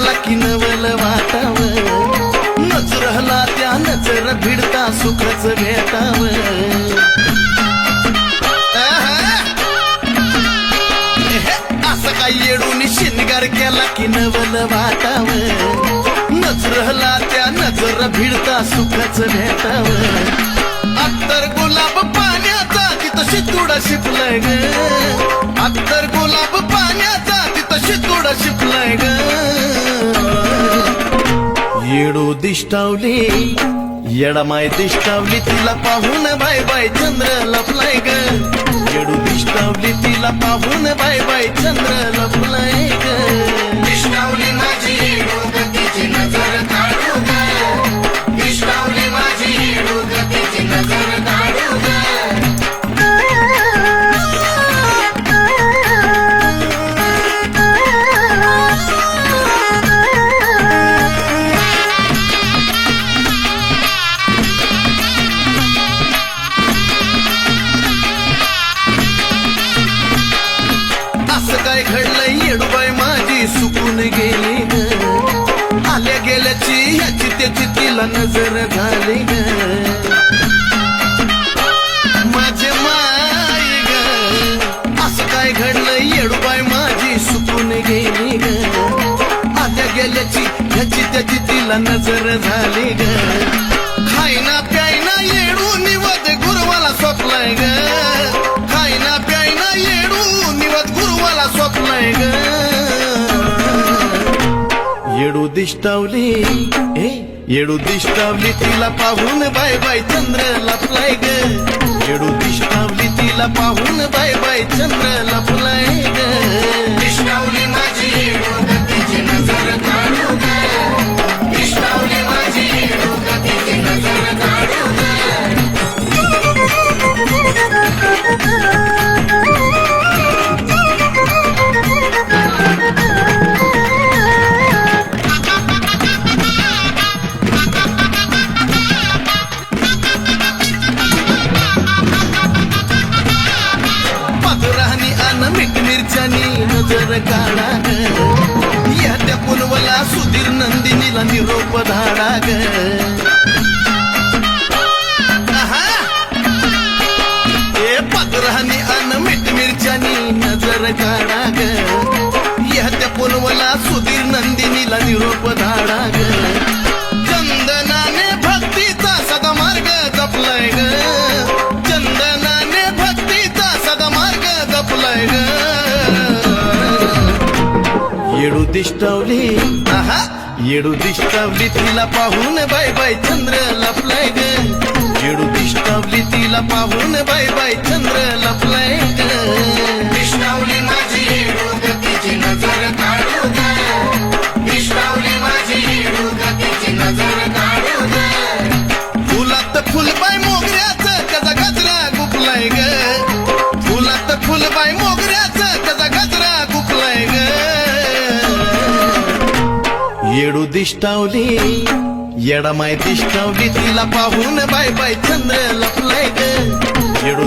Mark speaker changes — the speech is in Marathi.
Speaker 1: केला की नवल वाटाव नजरला त्या नजर भिडता सुखच भेटाव असं काय येडून शिनगार केला की नवल वाटाव नजरला त्या नजर भिडता सुखच भेटाव अत्तर गुलाब पाण्याचा तिथं शितुडा शिपलाय ग अत्तर गुलाब पाण्याचा तिथं शितुडा शिपलाय ग येडू दिष्टावली येडामाय दिष्टावली तिला पाहून बाय बाय चंद्र लपलाय ग येडू दिष्टावली तिला पाहून बाय बाय चंद्र लपलाय ग
Speaker 2: दिष्टावली माझी येडू गतीची नजर काढू ग दिष्टावली माझी येडू गतीची नजर काढू ग
Speaker 1: काय घडलंय येडूबाई माझी सुकून गेली ग आल्या गेल्याची ह्याची त्याची तिला नजर झाली ग माझे माय ग असं काय घडलंय येडूबाई माझी सुकून गेली ग आल्या गेल्याची ह्याची त्याची तिला नजर झाली ग खायना प्यायना येडू निवद गुरुवाला स्वप्लाय ग खायना प्यायना येडू निवद गुरुवाला स्वप्लाय ग येडू दिष्टावली येडू दिष्टावली तिला पाहून बाय बाय चंद्र लपलाय ग येडू दिष्टावली तिला पाहून बाय बाय चंद्र लपलाय ग
Speaker 2: दिष्टावली माझी येडू गतीची नजर काढू ग दिष्टावली माझी येडू गतीची नजर काढू ग
Speaker 1: मीठ मिरच्यानी नजर काढा ग या त्या पुनवला सुधीर नंदिनीला निरोप धाडा ग ए पदरानी अन मीठ मिरच्यानी नजर काढा ग या त्या पुनवला सुधीर नंदिनीला निरोप धाडा ग चंदनाने भक्तीचा सदा मार्ग जपलाय ग चंदनाने भक्तीचा सदा मार्ग जपलाय ग येडू दिष्टावली येडू दिष्टावली तिला पाहून बाय बाय चंद्र लपलाय ग येडू दिष्टावली तिला पाहून बाय बाय चंद्र लपलाय ग
Speaker 2: दिष्टावली माझी येडू गतीची नजर काढू ग दिष्टावली माझी येडू गतीची नजर काढू ग
Speaker 1: फुलात फुलबाई मोगऱ्याचं त्याचा गजरा गुपलाय ग फुलात फुलबाई मोगऱ्याचं त्याचा गजरा गुपलाय ग येडू दिष्टावली येडामाय दिष्टावली तिला पाहून बाय बाय चंद्र लपलाय ग येडू